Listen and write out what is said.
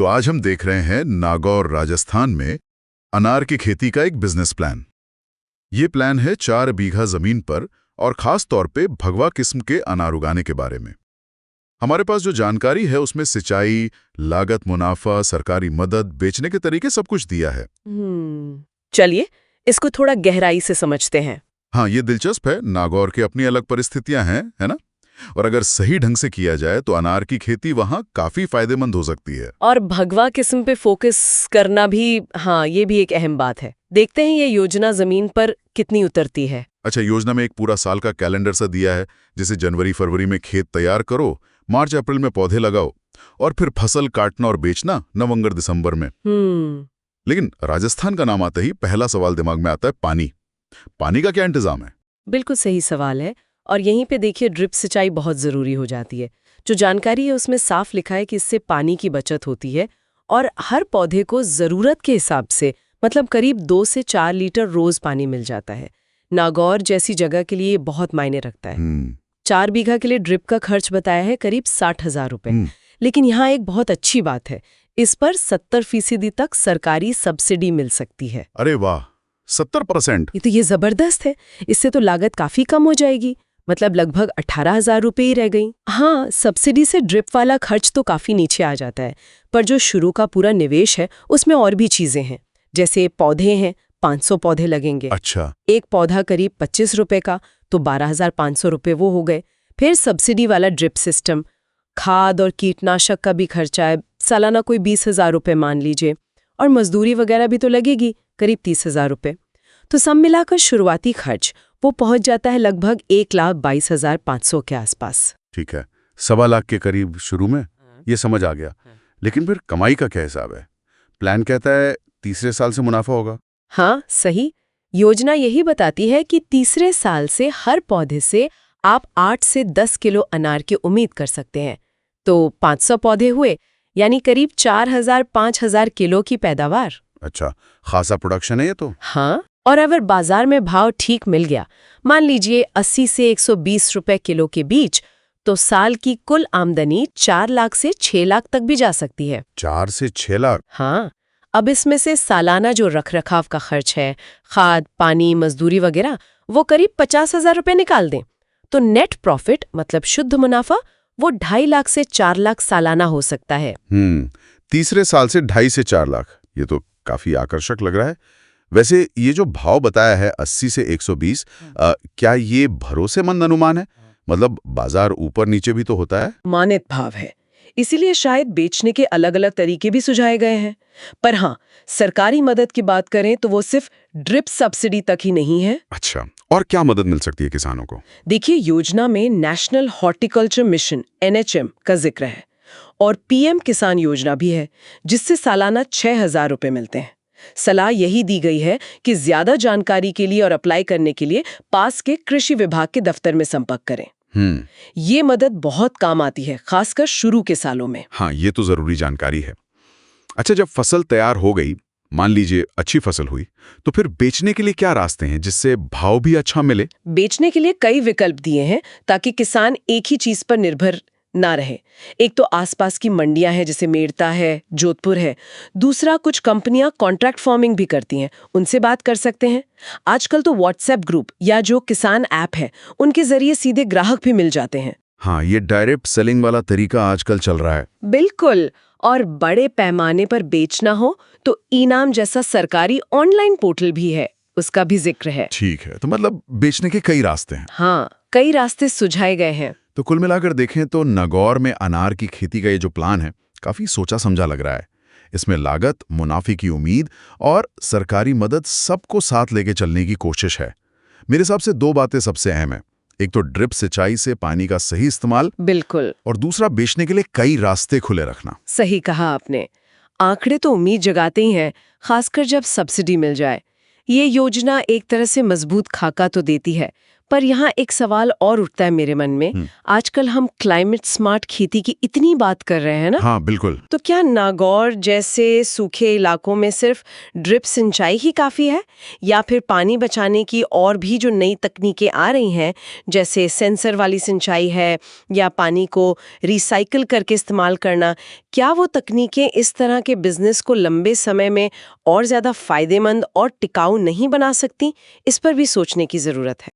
तो आज हम देख रहे हैं नागौर राजस्थान में अनार की खेती का एक बिजनेस प्लान। ये प्लान है 4 बीघा जमीन पर और खास तौर पे भगवा किस्म के अनार उगाने के बारे में। हमारे पास जो जानकारी है उसमें सिंचाई, लागत, मुनाफा, सरकारी मदद, बेचने के तरीके सब कुछ दिया है। चलिए इसको थोड़ा गहराई से समझते हैं। हाँ, ये दिलचस्प है। नागौर की अपनी अलग परिस्थितियां हैं, है ना? और अगर सही ढंग से किया जाए तो अनार की खेती वहाँ काफी फायदेमंद हो सकती है। और भगवा किस्म पे फोकस करना भी, हाँ, ये भी एक अहम बात है। देखते हैं ये योजना जमीन पर कितनी उतरती है। अच्छा, योजना में एक पूरा साल का कैलेंडर सा दिया है, जैसे जनवरी फरवरी में खेत तैयार करो, मार्च अप्रैल में पौधे लगाओ और फिर फसल काटना और बेचना नवंबर दिसंबर में। लेकिन राजस्थान का नाम आते ही पहला सवाल दिमाग में आता है पानी। पानी का क्या इंतजाम है? बिल्कुल सही सवाल है। और यहीं पे देखिए ड्रिप सिंचाई बहुत जरूरी हो जाती है। जो जानकारी है उसमें साफ लिखा है कि इससे पानी की बचत होती है और हर पौधे को जरूरत के हिसाब से, मतलब करीब 2 से 4 लीटर रोज पानी मिल जाता है। नागौर जैसी जगह के लिए बहुत मायने रखता है। 4 बीघा के लिए ड्रिप का खर्च बताया है करीब 60,000 रुपए। लेकिन यहाँ एक बहुत अच्छी बात है, इस पर 70% तक सरकारी सब्सिडी मिल सकती है। अरे वाह, 70%! ये जबरदस्त है। इससे तो लागत काफी कम हो जाएगी, मतलब लगभग 18,000 रुपए ही रह गई। हाँ, सब्सिडी से ड्रिप वाला खर्च तो काफी नीचे आ जाता है, पर जो शुरू का पूरा निवेश है उसमें और भी चीजें हैं। जैसे पौधे हैं, 500 पौधे लगेंगे। अच्छा। एक पौधा करीब 25 रुपए का, तो 12,500 रुपए वो हो गए। फिर सब्सिडी वाला ड्रिप सिस्टम, खाद और कीटनाशक का भी खर्चा है, सालाना कोई 20,000 रुपए मान लीजिए। और मजदूरी वगैरह भी तो लगेगी, करीब 30,000 रुपए। तो सब मिलाकर शुरुआती खर्च वो पहुंच जाता है लगभग 1,22,500 के आसपास। ठीक है, 1.25 लाख के करीब शुरू में, ये समझ आ गया। लेकिन फिर कमाई का क्या हिसाब है? प्लान कहता है तीसरे साल से मुनाफा होगा। हाँ, सही। योजना यही बताती है कि तीसरे साल से हर पौधे से आप 8 से 10 किलो अनार की उम्मीद कर सकते हैं। तो 500 पौधे हुए, यानी करीब 4,000-5,000 किलो की पैदावार। अच्छा, खासा प्रोडक्शन है ये तो। हाँ, और अगर बाजार में भाव ठीक मिल गया, मान लीजिए 80 से 120 रुपए किलो के बीच, तो साल की कुल आमदनी 4 लाख से 6 लाख तक भी जा सकती है। 4 से 6 लाख? हाँ, अब इसमें से सालाना जो रखरखाव का खर्च है, खाद, पानी, मजदूरी वगैरह, वो करीब 50,000 रुपए निकाल दें, तो नेट प्रॉफिट मतलब शुद्ध मुनाफा वो 2.5 लाख से 4 लाख सालाना हो सकता है। तीसरे साल से 2.5 से 4 लाख, ये तो काफी आकर्षक लग रहा है। वैसे ये जो भाव बताया है 80 से 120, क्या ये भरोसेमंद अनुमान है? मतलब बाजार ऊपर नीचे भी तो होता है। मानित भाव है, इसीलिए शायद बेचने के अलग अलग तरीके भी सुझाए गए हैं। पर हाँ, सरकारी मदद की बात करें तो वो सिर्फ ड्रिप सब्सिडी तक ही नहीं है। अच्छा, और क्या मदद मिल सकती है किसानों को? देखिए, योजना में नेशनल हॉर्टिकल्चर मिशन (NHM) का जिक्र है और PM किसान योजना भी है, जिससे सालाना 6,000 रुपए मिलते हैं। सलाह यही दी गई है कि ज्यादा जानकारी के लिए और अप्लाई करने के लिए पास के कृषि विभाग के दफ्तर में संपर्क करें। ये मदद बहुत काम आती है, खासकर शुरू के सालों में। हाँ, ये तो जरूरी जानकारी है। अच्छा, जब फसल तैयार हो गई, मान लीजिए अच्छी फसल हुई, तो फिर बेचने के लिए क्या रास्ते हैं जिससे भाव भी अच्छा मिले? बेचने के लिए कई विकल्प दिए हैं ताकि किसान एक ही चीज पर निर्भर ना रहे। एक तो आसपास की मंडियां हैं, जैसे मेड़ता है, जोधपुर है। दूसरा, कुछ कंपनियां कॉन्ट्रैक्ट फार्मिंग भी करती हैं, उनसे बात कर सकते हैं। आजकल तो व्हाट्सएप ग्रुप या जो किसान ऐप है, उनके जरिए सीधे ग्राहक भी मिल जाते हैं। हाँ, ये डायरेक्ट सेलिंग वाला तरीका आजकल चल रहा है। बिल्कुल। और बड़े पैमाने पर बेचना हो तो इनाम जैसा सरकारी ऑनलाइन पोर्टल भी है, उसका भी जिक्र है। ठीक है, तो मतलब बेचने के कई रास्ते हैं। हाँ, कई रास्ते सुझाए गए हैं। तो कुल मिलाकर देखें तो नागौर में अनार की खेती का ये जो प्लान है, काफी सोचा समझा लग रहा है। इसमें लागत, मुनाफे की उम्मीद और सरकारी मदद सबको साथ लेके चलने की कोशिश है। मेरे हिसाब से 2 बातें सबसे अहम है। एक तो ड्रिप सिंचाई से पानी का सही इस्तेमाल, बिल्कुल, और दूसरा बेचने के लिए कई रास्ते खुले रखना। सही कहा आपने। आंकड़े तो उम्मीद जगाते ही हैं, खासकर जब सब्सिडी मिल जाए। ये योजना एक तरह से मजबूत खाका तो देती है, पर यहाँ एक सवाल और उठता है मेरे मन में। आजकल हम क्लाइमेट स्मार्ट खेती की इतनी बात कर रहे हैं ना, हाँ बिल्कुल। तो क्या नागौर जैसे सूखे इलाकों में सिर्फ ड्रिप सिंचाई ही काफी है, या फिर पानी बचाने की और भी जो नई तकनीकें आ रही हैं, जैसे सेंसर वाली सिंचाई है या पानी को रिसाइकिल करके इस्तेमाल करना, क्या वो तकनीकें इस तरह के बिजनेस को लंबे समय में और ज्यादा फायदेमंद और टिकाऊ नहीं बना सकती? इस पर भी सोचने की जरूरत है।